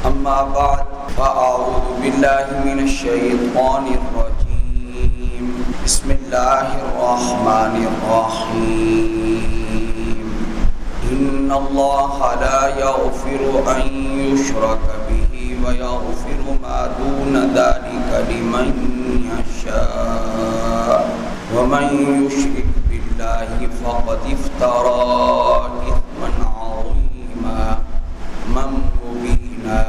أما بعد فأعوذ بالله من الشيطان الرجيم بسم الله الرحمن الرحيم إن الله لا يغفر أن يشرك به ويغفر ما دون ذلك لمن يشاء ومن يشرك بالله فقد افترى إثما عظيما مبينا.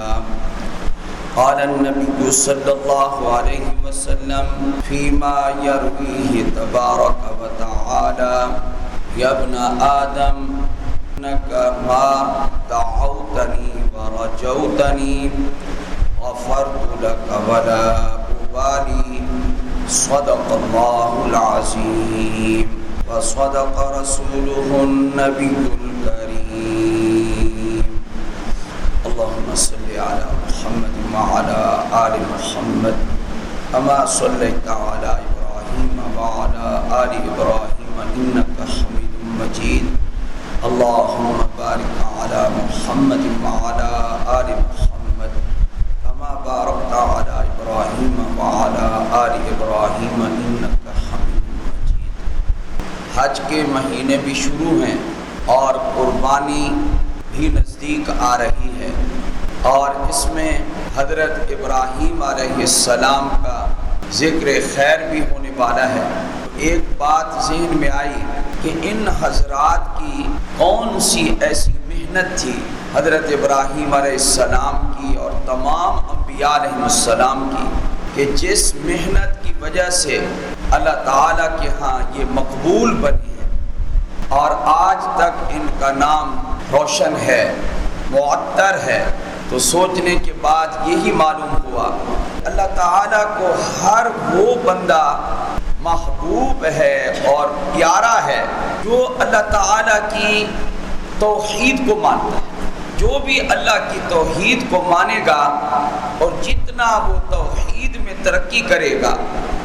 قال النبي صلى الله عليه وسلم فيما يرويه تبارك وتعالى يا ابن آدم إنك ما دعوتني ورجوتني غفرت لك ولا أبالي. صدق الله العظيم وصدق رسوله النبي الكريم. اللهم صل على محمد وعلى آل محمد كما صليت على إبراهيم وعلى آل إبراهيم إنك حميد مجيد. اللهم بارك على محمد وعلى آل محمد كما باركت على إبراهيم وعلى آل إبراهيم إنك حميد مجيد. حج کے مہینے بھی شروع ہیں اور قربانی بھی نزدیک آ رہی ہے، اور اس میں حضرت ابراہیم علیہ السلام کا ذکر خیر بھی ہونے والا ہے. ایک بات ذہن میں آئی کہ ان حضرات کی کون سی ایسی محنت تھی حضرت ابراہیم علیہ السلام کی اور تمام انبیاء علیہ السلام کی، کہ جس محنت کی وجہ سے اللہ تعالیٰ کے ہاں یہ مقبول بنی ہے اور آج تک ان کا نام روشن ہے، معطر ہے. تو سوچنے کے بعد یہی معلوم ہوا اللہ تعالیٰ کو ہر وہ بندہ محبوب ہے اور پیارا ہے جو اللہ تعالیٰ کی توحید کو مانتا ہے. جو بھی اللہ کی توحید کو مانے گا اور جتنا وہ توحید میں ترقی کرے گا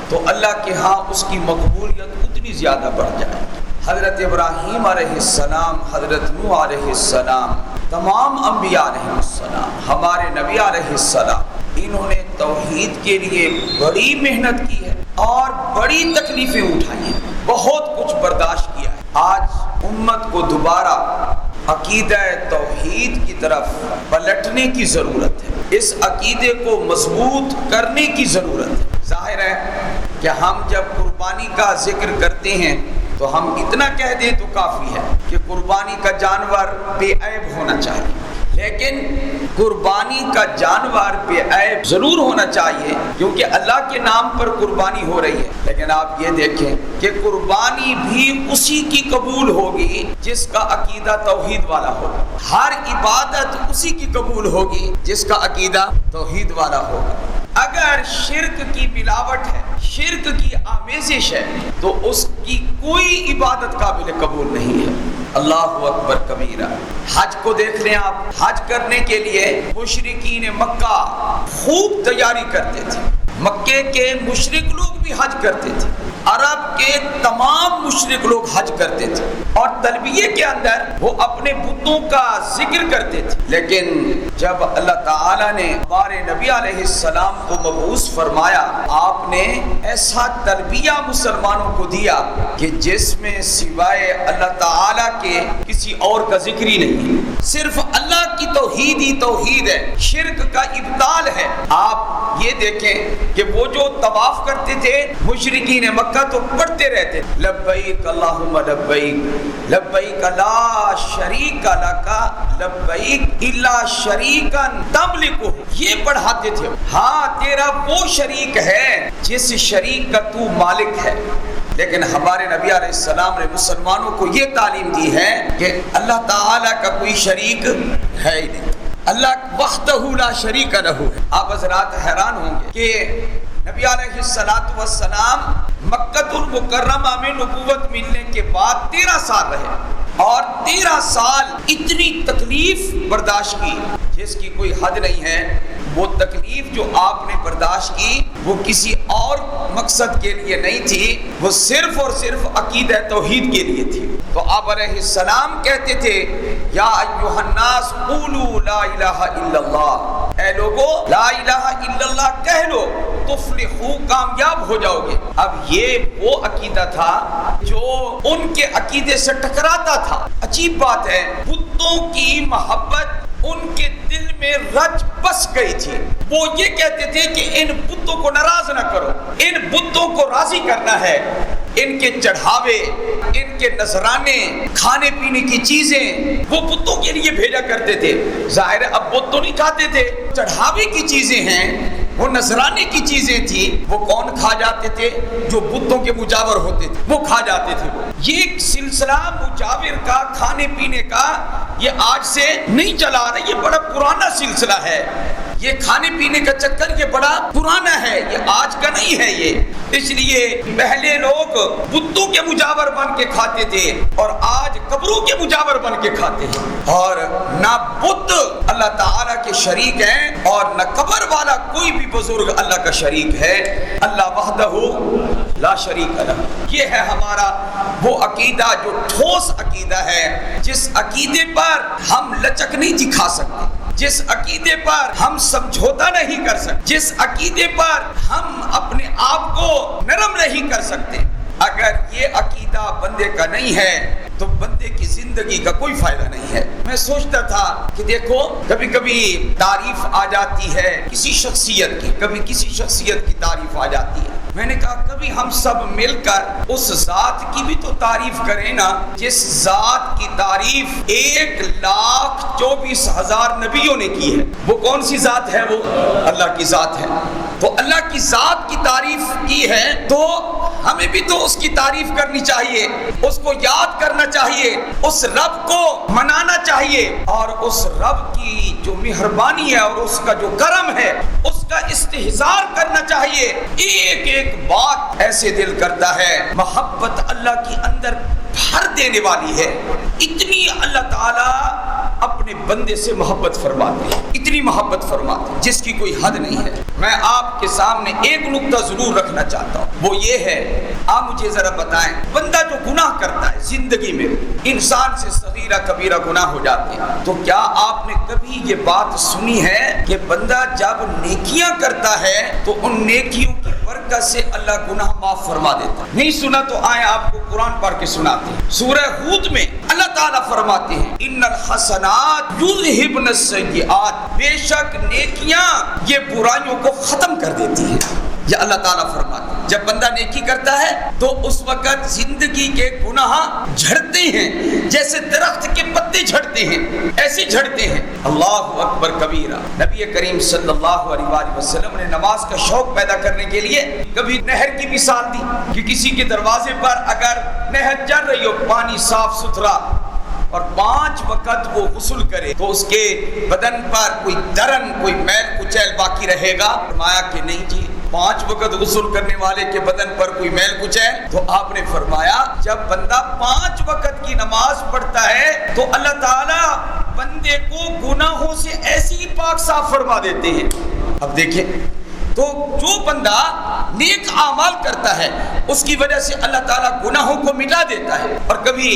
تو اللہ کے ہاں اس کی مقبولیت اتنی زیادہ بڑھ جائے گی. حضرت ابراہیم علیہ السلام، حضرت نوح علیہ السلام، تمام انبیاء علیہ السلام، ہمارے نبی علیہ السلام، انہوں نے توحید کے لیے بڑی محنت کی ہے اور بڑی تکلیفیں اٹھائی ہیں، بہت کچھ برداشت کیا ہے. آج امت کو دوبارہ عقیدہ توحید کی طرف پلٹنے کی ضرورت ہے، اس عقیدے کو مضبوط کرنے کی ضرورت ہے. ظاہر ہے کہ ہم جب قربانی کا ذکر کرتے ہیں تو ہم اتنا کہہ دیں تو کافی ہے کہ قربانی کا جانور بے عیب ہونا چاہیے، لیکن قربانی کا جانور بے عیب ضرور ہونا چاہیے کیونکہ اللہ کے نام پر قربانی ہو رہی ہے. لیکن آپ یہ دیکھیں کہ قربانی بھی اسی کی قبول ہوگی جس کا عقیدہ توحید والا ہوگا. ہر عبادت اسی کی قبول ہوگی جس کا عقیدہ توحید والا ہوگا. اگر شرک کی ملاوٹ ہے، شرک کی آمیزش ہے، تو اس کی کوئی عبادت قابل قبول نہیں ہے. اللہ اکبر کبیرہ. حج کو دیکھ لیں آپ، حج کرنے کے لیے مشرکین مکہ خوب تیاری کرتے تھے. مکے کے مشرک لوگ بھی حج کرتے تھے، عرب کے تمام مشرک لوگ حج کرتے تھے اور تلبیہ کے اندر وہ اپنے بتوں کا ذکر کرتے تھے. لیکن جب اللہ تعالیٰ نے ہمارے نبی علیہ السلام کو مبعوث فرمایا، آپ نے ایسا تلبیہ مسلمانوں کو دیا کہ جس میں سوائے اللہ تعالیٰ کے کسی اور کا ذکر ہی نہیں ہے. صرف اللہ کی توحید ہی توحید ہے، شرک کا ابطال ہے. آپ یہ دیکھیں کہ وہ جو طواف کرتے تھے مشرکین مکہ تو پڑھتے رہتے لبیک اللہم لبیک لبیک لا شریک لک لبیک الا شریکا تملکہ، یہ پڑھاتے تھے. ہاں تیرا وہ شریک ہے جس شریک کا تو مالک ہے. لیکن ہمارے نبی علیہ السلام نے مسلمانوں کو یہ تعلیم دی ہے کہ اللہ تعالیٰ کا کوئی شریک ہے ہی نہیں، اللہ وحدہ لا شریک لہ ہے. آپ حضرات حیران ہوں گے کہ نبی علیہ السلام مکہ المکرمہ میں نبوت ملنے کے بعد 13 سال رہے اور 13 سال اتنی تکلیف برداشت کی جس کی کوئی حد نہیں ہے. وہ تکلیف جو آپ نے برداشت کی وہ کسی اور مقصد کے لیے نہیں تھی، وہ صرف اور صرف عقیدہ توحید کے لیے تھی. تو آپ علیہ السلام کہتے تھے یا ایھا الناس قولوا لا الہ الا اللہ، لوگو لا الہ الا اللہ کہہ لو تفلحو کامیاب ہو جاؤ گے۔ اب یہ وہ عقیدہ تھا جو ان کے عقیدے سے ٹکراتا تھا۔ عجیب بات ہے، بتوں کی محبت ان کے دل میں رچ بس گئی تھی۔ وہ یہ کہتے تھے کہ ان بتوں کو ناراض نہ کرو، ان بتوں کو راضی کرنا ہے، ان کے چڑھاوے، ان کے نذرانے، کھانے پینے کی چیزیں وہ بتوں کے لیے بھیجا کرتے تھے۔ ظاہر ہے اب بت تو نہیں کھاتے تھے، چڑھاوے کی چیزیں ہیں، وہ نذرانے کی چیزیں تھی، وہ کون کھا جاتے تھے؟ جو بتوں کے مجاور ہوتے تھے وہ کھا جاتے تھے۔ یہ ایک سلسلہ مجاور کا، کھانے پینے کا، یہ آج سے نہیں چلا آ رہا، یہ بڑا پرانا سلسلہ ہے۔ یہ کھانے پینے کا چکر یہ بڑا پرانا ہے، یہ آج کا نہیں ہے۔ یہ اس لیے پہلے لوگ بتوں کے مجاور بن کے کھاتے تھے اور آج قبروں کے مجاور بن کے کھاتے ہیں۔ اور نہ بت اللہ تعالیٰ کے شریک ہیں اور نہ قبر والا کوئی بھی بزرگ اللہ کا شریک ہے۔ اللہ وحدہ لا شریک لہ، یہ ہے ہمارا وہ عقیدہ جو ٹھوس عقیدہ ہے، جس عقیدے پر ہم لچک نہیں دکھا سکتے، جس عقیدے پر ہم سمجھوتا نہیں کر سکتے، جس عقیدے پر ہم اپنے آپ کو نرم نہیں کر سکتے۔ اگر یہ عقیدہ بندے کا نہیں ہے تو بندے کی زندگی کا کوئی فائدہ نہیں ہے۔ میں سوچتا تھا کہ دیکھو کبھی کبھی تعریف آ جاتی ہے کسی شخصیت کی، کبھی کسی شخصیت کی تعریف آ جاتی ہے۔ میں نے کہا کبھی ہم سب مل کر اس ذات کی بھی تو تعریف کریں نا، جس ذات کی تعریف 1,24,000 نبیوں نے کی ہے۔ وہ کون سی ذات ہے؟ وہ اللہ کی ذات ہے۔ تو اللہ کی ذات کی تعریف کی ہے تو ہمیں بھی تو اس کی تعریف کرنی چاہیے، اس کو یاد کرنا چاہیے، اس رب کو منانا چاہیے، اور اس رب کی جو مہربانی ہے اور اس کا جو کرم ہے اس کا استحضار کرنا چاہیے۔ ایک ایک بات ایسے دل کرتا ہے، محبت اللہ کی اندر بھر دینے والی ہے۔ اتنی اللہ تعالیٰ اپنے بندے سے محبت فرماتے ہیں، اتنی محبت فرماتے ہیں جس کی کوئی حد نہیں ہے۔ میں آپ کے سامنے ایک نقطہ ضرور رکھنا چاہتا ہوں، وہ یہ ہے، آپ مجھے ذرا بتائیں، بندہ جو گناہ کرتا ہے زندگی میں، انسان سے صغیرہ کبیرہ گناہ ہو جاتے ہیں، تو کیا آپ نے کبھی یہ بات سنی ہے کہ بندہ جب نیکیاں کرتا ہے تو ان نیکیوں کی برکت سے اللہ گناہ معاف فرما دیتا ہے؟ نہیں سنا تو آئیں آپ کو قرآن پڑھ کے سناتے ہیں۔ سورہ ہود میں اللہ تعالیٰ فرماتے ہیں ان الحسنات یذہبن السیئات، بے شک نیکیاں یہ برائیوں کو ختم کر دیتی ہیں۔ یہ اللہ تعالیٰ فرماتے ہیں جب بندہ نیکی کرتا ہے تو اس وقت زندگی کے گناہ جھڑتے ہیں، جیسے درخت کے پتے جھڑتے ہیں ایسے جھڑتے ہیں۔ اللہ اکبر کبیرہ۔ نبی کریم صلی اللہ علیہ وآلہ وسلم نے نماز کا شوق پیدا کرنے کے لیے کبھی نہر کی مثال دی کہ کسی کے دروازے پر اگر نہر چل رہی ہو، پانی صاف ستھرا، اور 5 وقت وہ غسل کرے تو اس کے بدن پر کوئی درن، کوئی میل کچیل باقی رہے گا؟ فرمایا کہ نہیں جی، 5 وقت غسل کرنے والے کے بدن پر کوئی میل کچیل؟ تو آپ نے فرمایا جب بندہ 5 وقت کی نماز پڑھتا ہے تو اللہ تعالیٰ بندے کو گناہوں سے ایسی ہی پاک صاف فرما دیتے ہیں۔ اب دیکھیں تو جو بندہ نیک اعمال کرتا ہے اس کی وجہ سے اللہ تعالیٰ گناہوں کو مٹا دیتا ہے۔ اور کبھی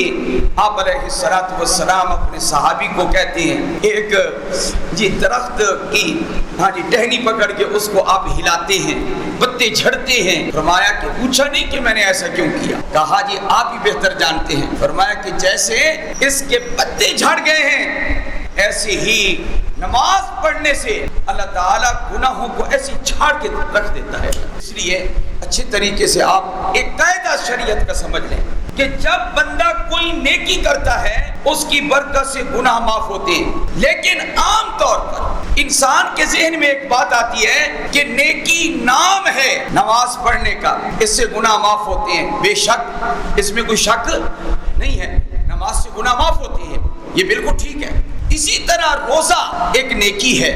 آپ علیہ الصلوۃ والسلام اپنے صحابی کو کہتے ہیں ایک درخت کی ٹہنی پکڑ کے اس کو آپ ہلاتے ہیں، پتے جھڑتے ہیں۔ فرمایا کہ پوچھا نہیں کہ میں نے ایسا کیوں کیا، کہا جی آپ ہی بہتر جانتے ہیں۔ فرمایا کہ جیسے اس کے پتے جھڑ گئے ہیں ایسے ہی نماز پڑھنے سے اللہ تعالیٰ گناہوں کو ایسی جھاڑ کے رکھ دیتا ہے۔ اس لیے اچھے طریقے سے آپ ایک قاعدہ شریعت کا سمجھ لیں کہ جب بندہ کوئی نیکی کرتا ہے اس کی برکت سے گناہ معاف ہوتے ہیں، لیکن عام طور پر انسان کے ذہن میں ایک بات آتی ہے کہ نیکی نام ہے نماز پڑھنے کا، اس سے گناہ معاف ہوتے ہیں۔ بے شک اس میں کوئی شک نہیں ہے، نماز سے گناہ معاف ہوتے ہیں، یہ بالکل ٹھیک ہے۔ اسی طرح روزہ ایک نیکی ہے،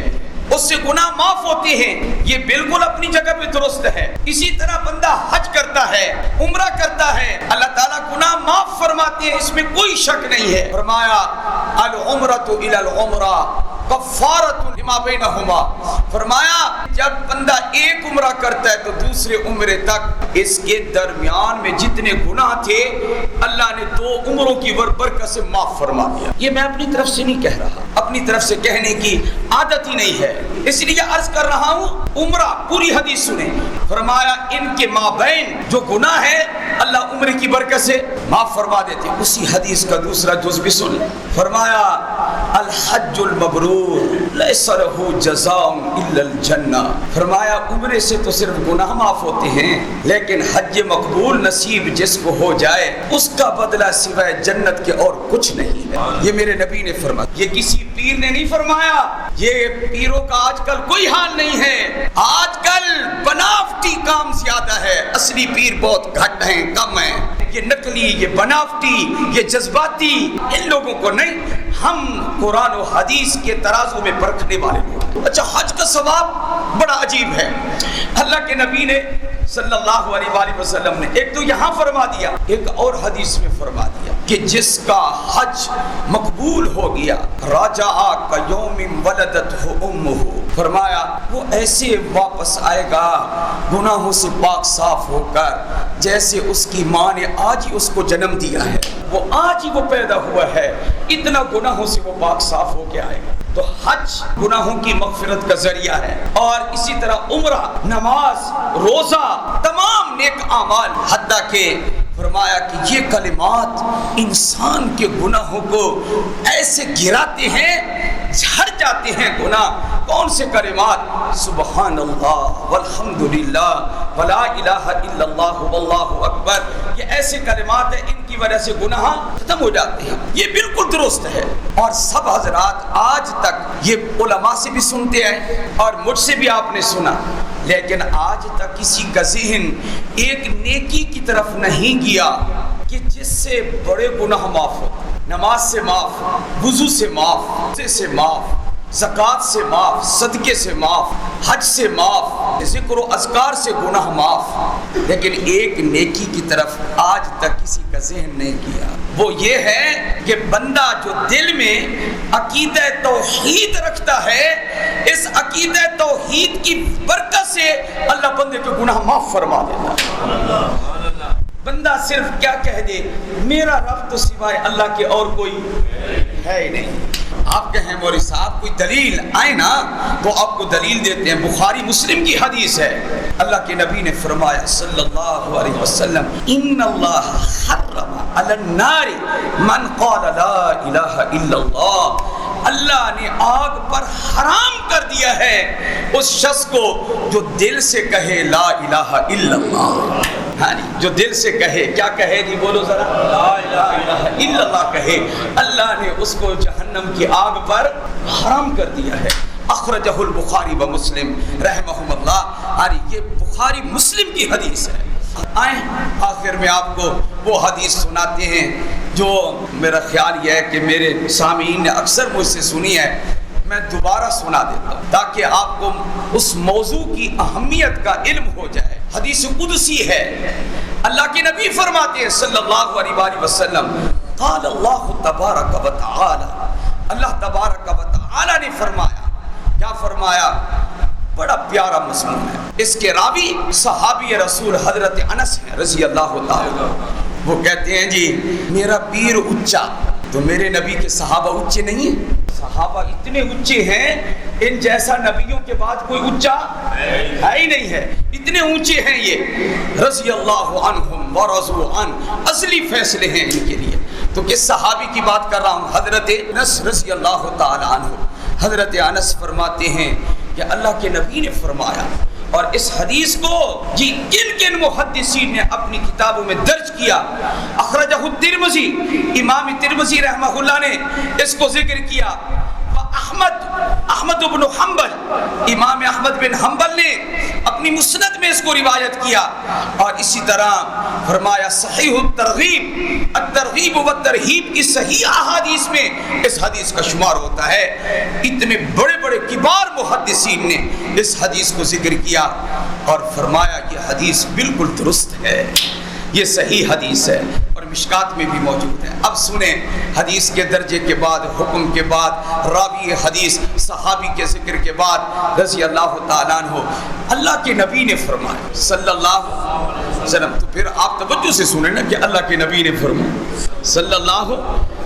اس سے گناہ معاف ہوتے ہیں، یہ بالکل اپنی جگہ پہ درست ہے۔ اسی طرح بندہ حج کرتا ہے، عمرہ کرتا ہے، اللہ تعالیٰ گناہ معاف فرماتے ہیں، اس میں کوئی شک نہیں ہے۔ فرمایا العمرۃ الی العمرہ کفارۃ فیما بینہما، فرمایا جب بندہ ایک عمرہ کرتا ہے تو دوسرے عمرے تک اس کے درمیان میں جتنے گناہ تھے اللہ نے 2 عمروں کی برکت سے معاف فرما دیا۔ یہ میں اپنی طرف سے نہیں کہہ رہا، اپنی طرف سے کہنے کی عادت ہی نہیں ہے، اس لیے عرض کر رہا ہوں عمرہ پوری حدیث سنیں۔ فرمایا ان کے مابین جو گناہ ہے اللہ عمرے کی برکت سے معاف فرما دیتے۔ اسی حدیث کا دوسرا جز بھی سن، فرمایا الحج المبرور لیس لہ جزاء الا الجنہ، فرمایا عمرے سے تو صرف گناہ معاف ہوتے ہیں لیکن حج مقبول نصیب جس کو ہو جائے اس کا بدلہ سوائے جنت کے اور کچھ نہیں ہے۔ یہ میرے نبی نے فرمایا، یہ کسی پیر نے نہیں فرمایا، یہ پیروں کا آج کل کوئی حال نہیں ہے، آج کل بناوٹی کام زیادہ ہے، اصلی پیر بہت گھٹ ہیں، کم ہیں، یہ نقلی، یہ بناوٹی، یہ جذباتی، ان لوگوں کو نہیں، ہم قرآن و حدیث کے ترازو میں پرکھنے والے لوگ۔ اچھا حج کا ثواب بڑا عجیب ہے، اللہ کے نبی نے صلی اللہ علیہ وآلہ وسلم نے ایک تو یہاں فرما دیا، ایک اور حدیث میں فرما دیا کہ جس کا حج مقبول ہو گیا راجع کا یوم ولدتہ امہ، فرمایا وہ ایسے واپس آئے گا گناہوں سے پاک صاف ہو کر جیسے اس کی ماں نے آج ہی اس کو جنم دیا ہے، وہ آج ہی وہ پیدا ہوا ہے، اتنا گناہوں سے وہ پاک صاف ہو کے آئے گا۔ تو حج گناہوں کی مغفرت کا ذریعہ ہے، اور اسی طرح عمرہ، نماز، روزہ، تمام نیک اعمال، حتیٰ کہ فرمایا کہ یہ کلمات انسان کے گناہوں کو ایسے گراتے ہیں، جھڑ جاتے ہیں گناہ۔ کون سے کلمات؟ سبحان اللہ والحمدللہ ولا الہ الا اللہ واللہ اکبر، یہ ایسے کلمات ہیں ان کی وجہ سے گناہ ختم ہو جاتے ہیں، یہ بالکل درست ہے۔ اور سب حضرات آج تک یہ علماء سے بھی سنتے ہیں اور مجھ سے بھی آپ نے سنا، لیکن آج تک کسی کا ذہن ایک نیکی کی طرف نہیں گیا کہ جس سے بڑے گناہ معاف ہوتے، نماز سے معاف، وضو سے معاف، روزے سے معاف، زکوٰۃ سے معاف، صدقے سے معاف، حج سے معاف، ذکر و اذکار سے گناہ معاف، لیکن ایک نیکی کی طرف آج تک کسی کا ذہن نہیں کیا۔ وہ یہ ہے کہ بندہ جو دل میں عقیدہ توحید رکھتا ہے، اس عقیدہ توحید کی برکت سے اللہ بندے کے گناہ معاف فرما دیتا ہے۔ بندہ صرف کیا کہہ دے، میرا رب تو سوائے اللہ کے اور کوئی ہے ہی نہیں۔ آپ کہیں مولوی صاحب کوئی دلیل آئے نا، تو آپ کو دلیل دیتے ہیں، بخاری مسلم کی حدیث ہے، اللہ کے نبی نے فرمایا صلی اللہ علیہ وسلم ان اللہ حرم علی النار من قال لا الہ الا اللہ، اللہ نے آگ پر حرام کر دیا ہے اس شخص کو جو دل سے کہے لا الہ الا اللہ۔ ہاں جی، جو دل سے کہے، کیا کہے جی بولو ذرا، لا الہ الا اللہ کہے، اللہ نے اس کو جہنم کی آگ پر حرام کر دیا ہے۔ اخرجہ البخاری و مسلم رحمہم اللہ، یہ بخاری مسلم کی حدیث ہے۔ آئیں آخر میں آپ کو وہ حدیث سناتے ہیں جو میرا خیال یہ ہے کہ میرے سامعین نے اکثر مجھ سے سنی ہے، میں دوبارہ سنا دیتا ہوں تاکہ آپ کو اس موضوع کی اہمیت کا علم ہو جائے۔ حدیث قدسی ہے، اللہ کے نبی فرماتے ہیں صلی اللہ علیہ وآلہ وسلم قال اللہ تبارک و تعالی، اللہ تبارک و تعالی نے فرمایا، کیا فرمایا؟ بڑا پیارا مضمون ہے، اس کے راوی صحابی رسول حضرت انس ہیں رضی اللہ تعالی، وہ کہتے ہیں جی میرا پیر اونچا، تو میرے نبی کے صحابہ اونچے نہیں ہیں؟ صحابہ اتنے اونچے ہیں، ان جیسا نبیوں کے بعد کوئی اونچا ہے ہی نہیں ہے، اتنے اونچے ہیں یہ، رضی اللہ عنہم ورضوا عنہ، اصلی فیصلے ہیں ان کے لیے۔ تو کس صحابی کی بات کر رہا ہوں؟ حضرت انس رضی اللہ تعالی عنہ۔ حضرت انس فرماتے ہیں کہ اللہ کے نبی نے فرمایا، اور اس حدیث کو جی کن کن محدثین نے اپنی کتابوں میں درج کیا۔ اخرجہ الترمذی، امام ترمذی رحمہ اللہ نے اس کو ذکر کیا، احمد بن حنبل، امام احمد بن حنبل نے اپنی مسند میں اس کو روایت کیا، اور اسی طرح فرمایا صحیح الترغیب، الترغیب و ترہیب کی صحیح احادیث میں اس حدیث کا شمار ہوتا ہے۔ اتنے بڑے بڑے کبار محدثین نے اس حدیث کو ذکر کیا اور فرمایا یہ حدیث بالکل درست ہے، یہ صحیح حدیث ہے اور مشکات میں بھی موجود ہے۔ اب سنیں، حدیث کے درجے کے بعد، حکم کے بعد، راوی حدیث صحابی کے ذکر کے بعد رضی اللہ تعالیٰ عنہ، اللہ کے نبی نے فرمایا صلی اللہ علیہ وسلم۔ تو پھر آپ توجہ سے سنیں نا کہ اللہ کے نبی نے فرمایا صلی اللہ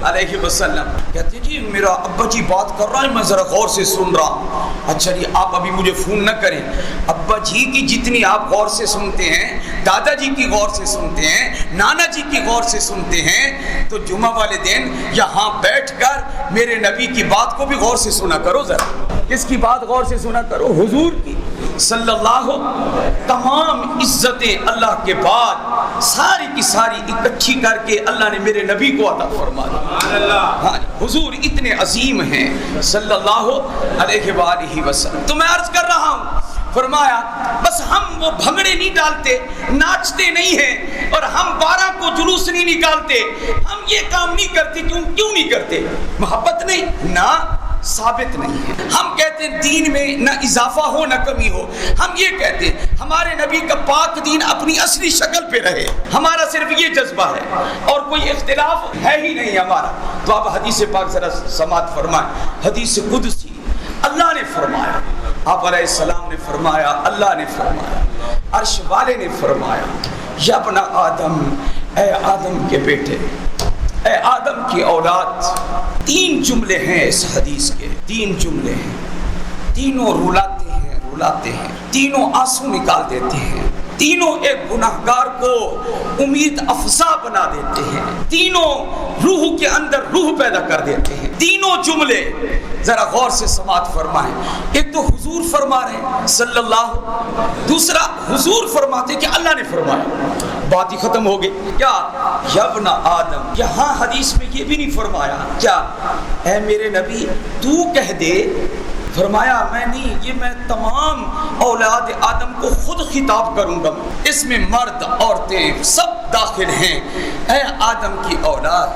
علیہ وسلم، کہتے جی میرا ابا جی بات کر رہا ہے، میں ذرا غور سے سن رہا ہوں۔ اچھا جی آپ ابھی مجھے فون نہ کریں، ابا جی کی جتنی آپ غور سے سنتے ہیں، دادا جی کی غور سے سنتے ہیں، نانا جی کی غور سے سنتے ہیں، تو جمعہ والے دن یہاں بیٹھ کر میرے نبی کی بات کو بھی غور سے سنا کرو۔ ذرا کس کی بات غور سے سنا کرو؟ حضور کی صلی اللہ۔ تمام عزتیں اللہ کے بعد ساری کی ساری اکٹھی کر کے اللہ نے میرے نبی کو عطا فرما دی۔ ہاں حضور اتنے عظیم ہیں صلی اللہ علیہ وآلہ وسلم۔ تو میں عرض کر رہا ہوں، فرمایا بس ہم وہ بھنگڑے نہیں ڈالتے، ناچتے نہیں ہیں، اور ہم 12 کو جلوس نہیں نکالتے، ہم یہ کام نہیں کرتے۔ کیوں نہیں کرتے؟ محبت نہیں نہ ثابت نہیں ہے۔ ہم کہتے ہیں دین میں نہ اضافہ ہو نہ کمی ہو، ہم یہ کہتے ہیں ہمارے نبی کا پاک دین اپنی اصلی شکل پہ رہے، ہمارا صرف یہ جذبہ ہے اور کوئی اختلاف ہے ہی نہیں ہمارا۔ تو آپ حدیث پاک ذرا سماعت فرمائیں، حدیث قدسی اللہ نے فرمایا، آپ علیہ السلام نے فرمایا، اللہ نے فرمایا، عرش والے نے فرمایا، یا ابن آدم، اے آدم کے بیٹے، اے آدم کی اولاد۔ 3 جملے ہیں اس حدیث کے، 3 جملے ہیں، تینوں رلاتے ہیں، تینوں آنسو نکال دیتے ہیں، تینوں ایک گناہگار کو امید افزا بنا دیتے ہیں، تینوں روح کے اندر روح پیدا کر دیتے ہیں۔ تینوں جملے ذرا غور سے سماعت فرمائیں۔ ایک تو حضور فرما رہے ہیں صلی اللہ، دوسرا حضور فرماتے کہ اللہ نے فرمایا، بات ہی ختم ہو گئی۔ کیا یا ابن آدم، یہاں حدیث میں یہ بھی نہیں فرمایا کیا اے میرے نبی تو کہہ دے، فرمایا میں نہیں، یہ میں تمام اولاد آدم کو خود خطاب کروں گا، اس میں مرد عورتیں سب داخل ہیں۔ اے آدم کی اولاد،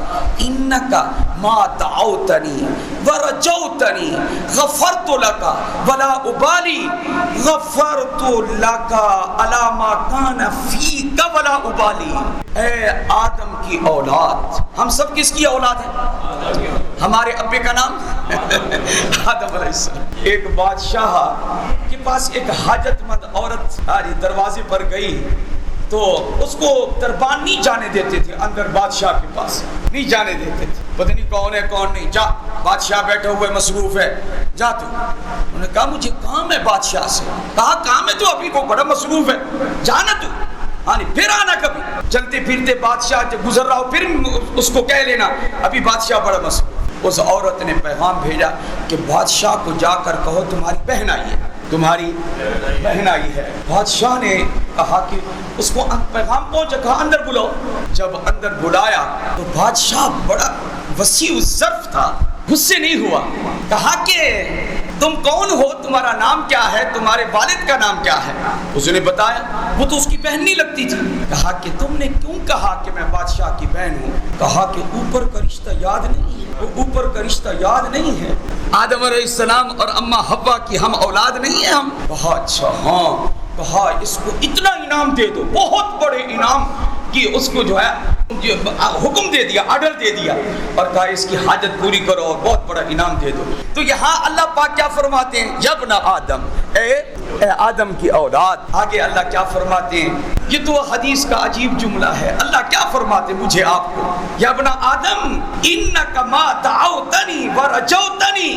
انکا ما دعوتنی ورجوتنی غفرت لکا ولا ابالی، غفرت لکا علی ما کان فیک ولا ابالی۔ اے آدم کی اولاد، ہم سب کس کی اولاد ہیں؟ ہمارے ابے کا نام آدم علیہ السلام۔ ایک بادشاہ کے پاس ایک حاجت مند عورت دروازے پر گئی تو اس کو دربان نہیں جانے دیتے تھے، اندر بادشاہ کے پاس نہیں جانے دیتے تھے، پتہ نہیں کون ہے کون نہیں، جا بادشاہ بیٹھے ہوئے مصروف ہے، جا تو۔ انہوں نے کہا مجھے کام ہے بادشاہ سے۔ کہا کام ہے تو ابھی کو بڑا مصروف ہے، جانا تو، پھر آنا کبھی، چلتے پھرتے بادشاہ جب گزر رہا ہو پھر اس کو کہہ لینا ابھی بادشاہ بڑا مصروف۔ اس عورت نے پیغام بھیجا کہ بادشاہ کو جا کر کہو تمہاری بہن آئی ہے، تمہاری بہن آئی ہے۔ بادشاہ نے کہا کہ اس کو پیغام پہنچا، کہا اندر بلاؤ۔ جب اندر بلایا تو بادشاہ بڑا وسیع الظرف تھا، غصے نہیں ہوا، کہا کہ تم کون ہو، تمہارا نام کیا ہے، تمہارے والد کا نام کیا ہے؟ اس نے بتایا، وہ تو اس کی بہن نہیں لگتی تھی۔ کہا کہ تم نے کیوں کہا کہ میں بادشاہ کی بہن ہوں؟ کہا کہ اوپر کا رشتہ یاد نہیں ہے، وہ اوپر کا رشتہ یاد نہیں ہے، آدم علیہ السلام اور اما حوا کی ہم اولاد نہیں ہیں ہم؟ کہا اچھا ہاں۔ کہا اس کو اتنا انعام دے دو، بہت بڑے انعام کی اس کو جو ہے حکم دے دیا، آرڈر دے دیا، اور کہا اس کی حاجت پوری کرو اور بہت بڑا انعام دے دو۔ تو یہاں اللہ پاک کیا فرماتے ہیں؟ یا ابن آدم، اے آدم کی اولاد۔ آگے اللہ کیا فرماتے ہیں؟ یہ تو حدیث کا عجیب جملہ ہے، اللہ کیا فرماتے مجھے آپ کو؟ یا ابن آدم انک ما دعوتنی ورجوتنی،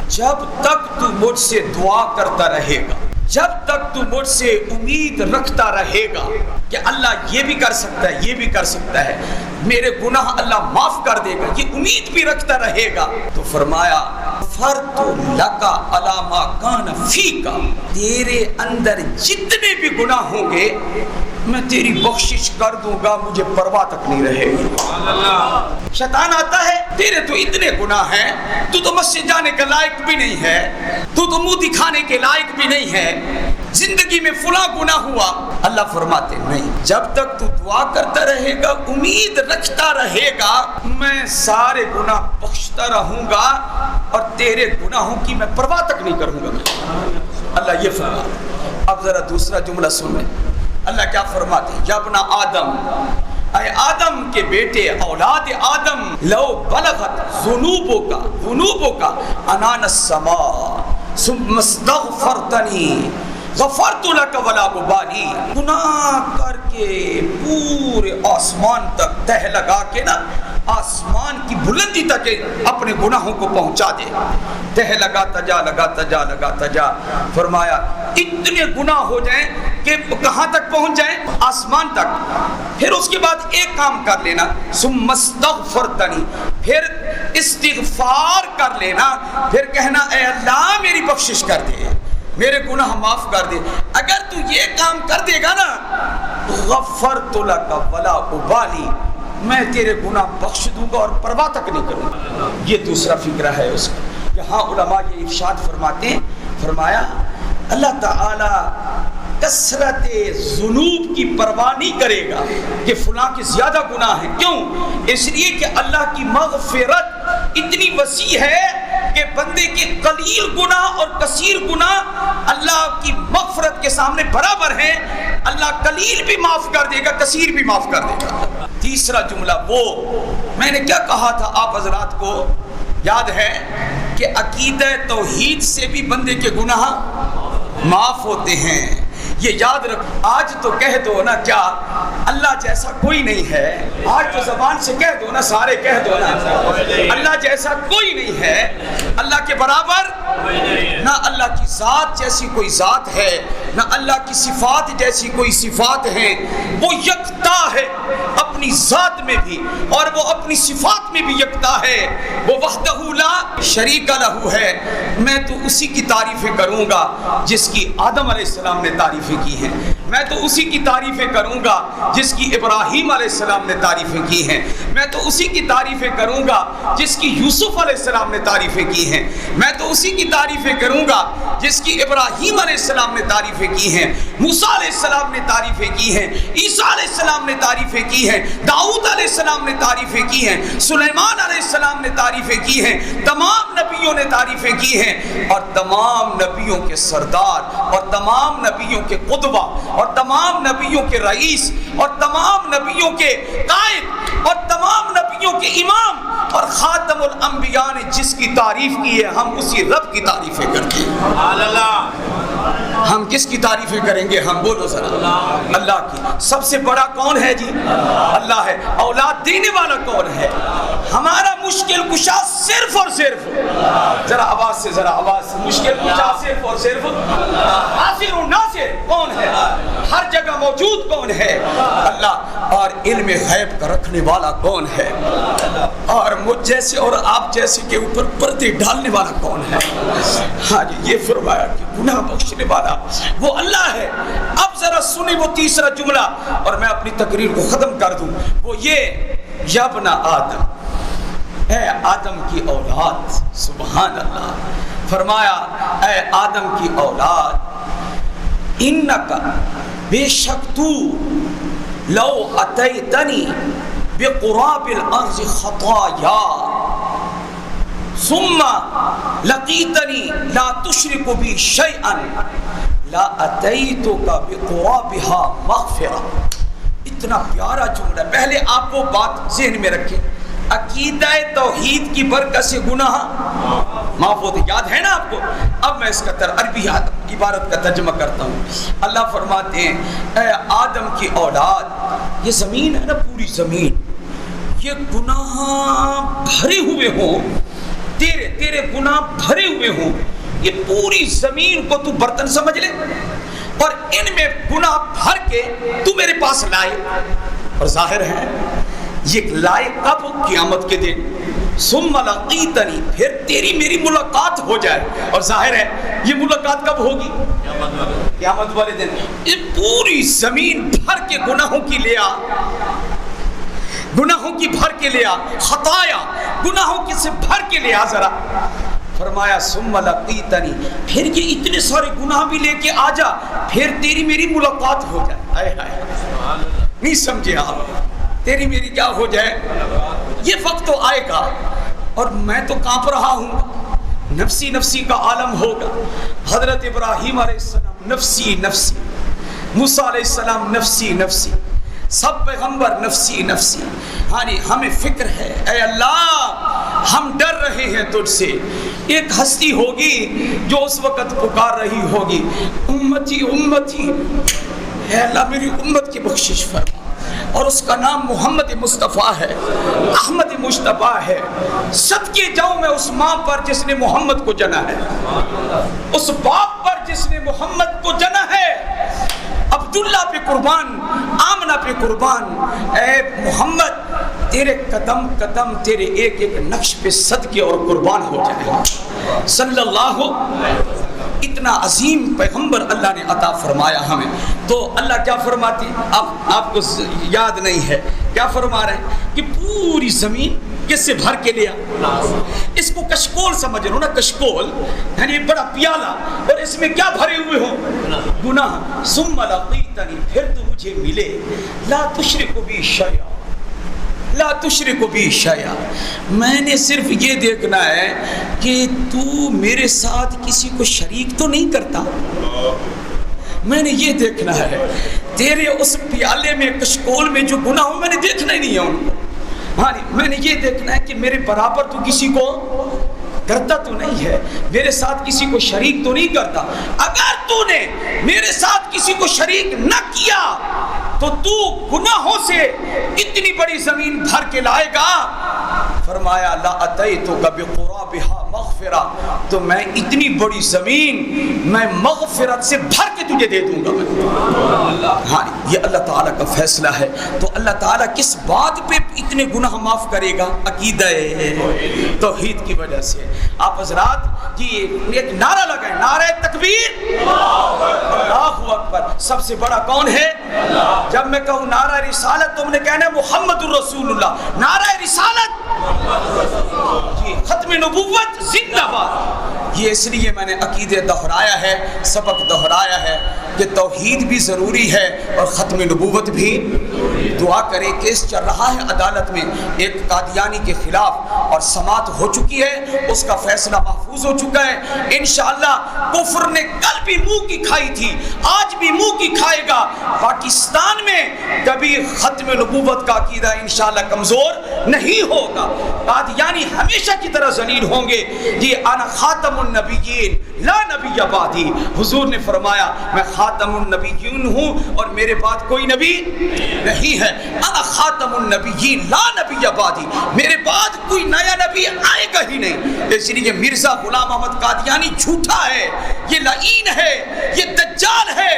جب تک تو مجھ سے دعا کرتا رہے گا، جب تک تو مجھ سے امید رکھتا رہے گا کہ اللہ یہ بھی کر سکتا ہے، یہ بھی کر سکتا ہے، میرے گناہ اللہ معاف کر دے گا، یہ امید بھی رکھتا رہے گا، تو فرمایا غفرت لکا علی ما کان فیک، تیرے اندر جتنے بھی گناہ ہوں گے میں تیری بخشش کر دوں گا، مجھے پرواہ تک نہیں رہے گی۔ شیطان آتا ہے، تیرے تو اتنے گناہ ہیں، تو مسجد جانے کے لائق بھی نہیں ہے، تو منہ دکھانے کے لائق بھی نہیں ہے، زندگی میں فلاں گناہ ہوا۔ اللہ فرماتے نہیں، جب تک تو دعا کرتا رہے گا، امید رکھتا رہے گا، میں سارے گناہ بخشتا رہوں گا اور تیرے گناہوں کی میں پرواہ تک نہیں کروں گا۔ اللہ یہ فرماتا۔ اب ذرا دوسرا جملہ سن لیں، اللہ کیا فرماتے ہیں؟ یا ابن آدم، اے آدم کے بیٹے، اولاد آدم، لو بلغت ذنوبک عنان السماء ثم استغفرتنی غفرت لک ولا ابالی، گناہ کر کے پورے آسمان تک تہ لگا کے نا، آسمان کی بلندی تک اپنے گناہوں کو پہنچا دے، تہ لگاتا جا، فرمایا اتنے گناہ ہو جائیں کہ کہاں تک پہنچ جائیں؟ آسمان تک۔ پھر اس کے بعد ایک کام کر لینا، ثم استغفرتنی، پھر استغفار کر لینا، پھر کہنا اے اللہ میری بخشش کر دے، میرے گناہ معاف کر دے۔ اگر تو یہ کام کر دے گا نا، غفرت لک ولا ابالی، میں تیرے گناہ بخش دوں گا اور پرواہ تک نہیں کروں گا۔ یہ دوسرا فکرہ ہے اس کا۔ یہاں علماء یہ ارشاد فرماتے ہیں، فرمایا اللہ تعالی کثرت ذنوب کی پرواہ نہیں کرے گا کہ فلاں کے زیادہ گناہ ہیں۔ کیوں؟ اس لیے کہ اللہ کی مغفرت اتنی وسیع ہے کہ بندے کے قلیل گناہ اور کثیر گناہ اللہ کی مغفرت کے سامنے برابر ہیں۔ اللہ قلیل بھی معاف کر دے گا، کثیر بھی معاف کر دے گا۔ تیسرا جملہ، وہ میں نے کیا کہا تھا آپ حضرات کو یاد ہے کہ عقیدہ توحید سے بھی بندے کے گناہ معاف ہوتے ہیں۔ یہ یاد رکھو۔ آج تو کہہ دو نا، کیا اللہ جیسا کوئی نہیں ہے؟ آج تو زبان سے کہہ دو نا، سارے کہہ دو نا، اللہ جیسا کوئی نہیں ہے، اللہ کے برابر نہ اللہ کی ذات جیسی کوئی ذات ہے، نہ اللہ کی صفات جیسی کوئی صفات ہیں۔ وہ یکتا ہے اپنی ذات میں بھی اور وہ اپنی صفات میں بھی یکتا ہے۔ وہ وحدہ لا شریک لہ ہے۔ میں تو اسی کی تعریفیں کروں گا جس کی آدم علیہ السلام نے تعریفیں کی ہیں، میں تو اسی کی تعریفیں کروں گا جس کی ابراہیم علیہ السلام نے تعریفیں کی ہیں، میں تو اسی کی تعریفیں کروں گا جس کی یوسف علیہ السلام نے تعریفیں کی ہیں، میں تو اسی کی تعریفیں کروں گا جس کی ابراہیم علیہ السلام نے تعریفیں کی ہیں، موسیٰ علیہ السلام نے تعریفیں کی ہیں، عیسیٰ علیہ السلام نے تعریفیں کی ہیں، داؤد علیہ السلام نے تعریفیں کی ہیں، سلیمان علیہ السلام نے تعریفیں کی ہیں، تمام نبیوں نے تعریفیں کی ہیں، اور تمام نبیوں کے سردار اور تمام نبیوں کے قدوہ اور تمام نبیوں کے رئیس اور تمام نبیوں کے قائد اور تمام نبیوں کے امام اور خاتم الانبیاء نے جس کی تعریف کی ہے، ہم اسی رب کی تعریفیں کرتے ہیں۔ ہم کس کی تعریفیں کریں گے؟ ہم بولو ذرا، اللہ کی۔ سب سے بڑا کون ہے جی؟ اللہ ہے۔ اولاد دینے والا کون ہے؟ ہمارا مشکل کشا صرف اور صرف، ذرا آواز سے، ذرا آواز سے، مشکل کشا صرف اور صرف حاضر و ناصر کون ہے؟ ہر جگہ موجود کون ہے؟ اللہ۔ اور علم غیب کا رکھنے والا کون ہے؟ اور مجھ جیسے اور آپ جیسے کے اوپر پردے ڈالنے والا کون ہے؟ ہاں جی، یہ فرمایا کہ گناہ بخشنے والا وہ اللہ ہے۔ اب ذرا سنیں وہ تیسرا جملہ اور میں اپنی تقریر کو ختم کر دوں۔ وہ یہ، یا ابن آدم، اے آدم کی اولاد، سبحان اللہ، فرمایا اے آدم کی اولاد، انکا، بے شک تو، لو اتیتنی بقراب الارض خطایا ثم لقیتنی لا تشرک بی شیئا لا اتیتک بقرابها مغفرہ۔ اتنا پیارا جملہ۔ پہلے آپ وہ بات ذہن میں رکھیں، عقیدہ توحید کی برکت سے گناہ معاف ہوتے، یاد ہے نا آپ کو؟ اب میں اس کا عربی عبارت کا ترجمہ کرتا ہوں۔ اللہ فرماتے ہیں اے آدم کی اولاد، یہ زمین ہے نا، پوری زمین، یہ گناہ بھرے ہوئے ہوں، تیرے گناہ بھرے ہوئے ہوں، یہ پوری زمین کو تو برتن سمجھ لے اور ان میں گناہ بھر کے تو میرے پاس لائے، اور ظاہر ہے یہ لائے کب؟ قیامت کے دن۔ ثم لقیتنی، پھر تیری میری ملاقات ہو جائے، اور ظاہر ہے یہ ملاقات کب ہوگی؟ قیامت والے دن۔ یہ پوری زمین بھر کے گناہوں کی لیا، گناہوں کی بھر کے لیا، خطایا گناہوں کی سے بھر کے لیا۔ ذرا فرمایا ثم لقیتنی، پھر یہ اتنے سارے گناہ بھی لے کے آ جا، پھر تیری میری ملاقات ہو جائے۔ ہائے ہائے، نہیں سمجھے آپ؟ تیری میری کیا ہو جائے؟ یہ وقت تو آئے گا اور میں تو کانپ رہا ہوں، نفسی نفسی کا عالم ہوگا۔ حضرت ابراہیم علیہ السلام نفسی نفسی، موسیٰ علیہ السلام نفسی نفسی، سب پیغمبر نفسی نفسی. ہاں جی ہمیں فکر ہے اے اللہ ہم ڈر رہے ہیں تجھ سے. ایک ہستی ہوگی جو اس وقت پکار رہی ہوگی امتی امتی، اے اللہ میری امت کی بخشش فرما. اور اس کا نام محمد مصطفیٰ ہے، احمد مجتبیٰ ہے. صدقے جاؤں میں اس ماں پر جس نے محمد کو جنا ہے، اس باپ پر جس نے محمد کو جنا ہے. عبداللہ پہ قربان، آمنہ پہ قربان. اے محمد تیرے قدم قدم تیرے ایک ایک نقش پہ صدقے اور قربان ہو جائے صلی اللہ. اتنا عظیم پیغمبر اللہ نے عطا فرمایا ہمیں. تو اللہ کیا فرماتی، آپ کو یاد نہیں ہے کیا فرما رہے ہیں کہ پوری زمین کس سے بھر کے لیا. اس کو کشکول سمجھ رہو نا، کشکول یعنی بڑا پیالہ، اور اس میں کیا بھرے ہوئے ہوں گناہ. ثم لقیتنی، پھر تو مجھے ملے. لا تشرک بی شیئا، لا تشرک بی شیئا. میں نے صرف یہ دیکھنا ہے کہ تو میرے ساتھ کسی کو شریک تو نہیں کرتا. میں نے یہ دیکھنا ہے تیرے اس پیالے میں کشکول میں جو گناہ ہوں میں نے دیکھنا ہی نہیں ہے ان کو. ہاں میں نے یہ دیکھنا ہے کہ میرے برابر تو کسی کو کرتا تو نہیں ہے، میرے ساتھ کسی کو شریک تو نہیں کرتا. اگر تو نے میرے ساتھ کسی کو شریک نہ کیا تو تو گناہوں سے اتنی بڑی زمین بھر کے لائے گا. فرمایا لا اتیتک بقرابها مغفرہ، تو میں اتنی بڑی زمین میں مغفرت سے بھر کے تجھے دے دوں گا. ہاں یہ اللہ تعالیٰ کا فیصلہ ہے. تو اللہ تعالیٰ کس بات پہ اتنے گناہ معاف کرے گا؟ عقیدہ توحید کی وجہ سے. آپ حضرات جی ایک نعرہ لگائیں، نعرہ تکبیر، اللہ اکبر. سب سے بڑا کون ہے؟ جب میں کہوں نعرہ رسالت تم نے کہنا ہے محمد الرسول اللہ. نعرہ رسالت جی ختم نبوت زندہ باد. یہ اس لیے میں نے عقیدے دہرایا ہے، سبق دہرایا ہے کہ توحید بھی ضروری ہے اور ختم نبوت بھی. دعا کریں. کیس چل رہا ہے عدالت میں ایک قادیانی کے خلاف اور سماعت ہو چکی ہے، اس کا فیصلہ محفوظ ہو چکا ہے. انشاءاللہ کفر نے کل بھی منہ کی کھائی تھی، آج بھی منہ کی کھائے گا. پاکستان میں کبھی ختم نبوت کا عقیدہ انشاءاللہ کمزور نہیں ہوگا. قادیانی ہمیشہ کی طرح ذلیل ہوں گے. یہ انا خاتم النبیین لا نبی بعدی. حضور نے فرمایا میں خاتم النبیین ہوں اور میرے بعد کوئی نبی نہیں ہے. انا خاتم النبیین لا نبی بعدی، میرے بعد کوئی نیا نبی آئے گا ہی نہیں. اس لیے مرزا غلام احمد قادیانی جھوٹا ہے، یہ لعین ہے، یہ دجال ہے،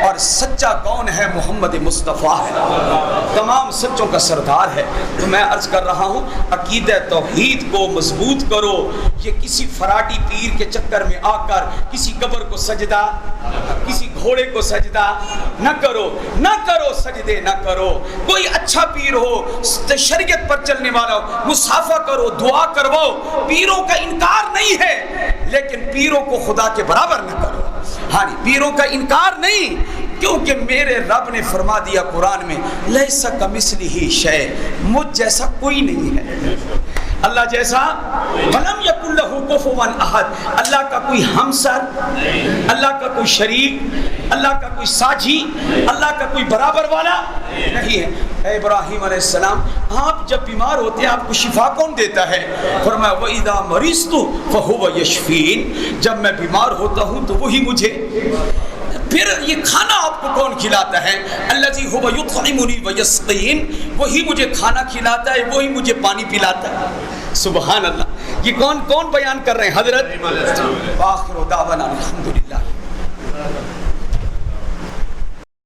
اور سچا کون ہے؟ محمد مصطفیٰ ہے، تمام سچوں کا سردار ہے. تو میں عرض کر رہا ہوں عقیدہ توحید کو مضبوط کرو. یہ کسی فراٹی پیر کے چکر میں آ کر کسی قبر کو سجدہ، کسی گھوڑے کو سجدہ نہ کرو، نہ کرو سجدے نہ کرو. کوئی اچھا پیر ہو، شریعت پر چلنے والا ہو، مصافحہ کرو، دعا کرو. پیروں کا انکار نہیں ہے لیکن پیروں کو خدا کے برابر نہ کرو. ہاں پیروں کا انکار نہیں، کیونکہ میرے رب نے فرما دیا قرآن میں لیس کمثلہ شیء، مجھ جیسا کوئی نہیں ہے. اللہ جیسا ولم یکن لہ کفوا احد، اللہ کا کوئی ہمسر، اللہ کا کوئی شریک، اللہ کا کوئی ساجی، اللہ کا کوئی برابر والا نہیں ہے. اے ابراہیم علیہ السلام آپ جب بیمار ہوتے ہیں آپ کو شفا کون دیتا ہے؟ فرمایا وَإِذَا مَرِضْتُ فَهُوَ يَشْفِينِ، جب میں بیمار ہوتا ہوں تو وہی مجھے. پھر یہ کھانا آپ کو کون کھلاتا ہے؟ الذی هو یطعمنی ویسقین، وہی مجھے کھانا کھلاتا ہے، وہی مجھے پانی پلاتا ہے. سبحان اللہ. یہ کون بیان کر رہے ہیں؟ حضرت. آخر دعوانا الحمدللہ.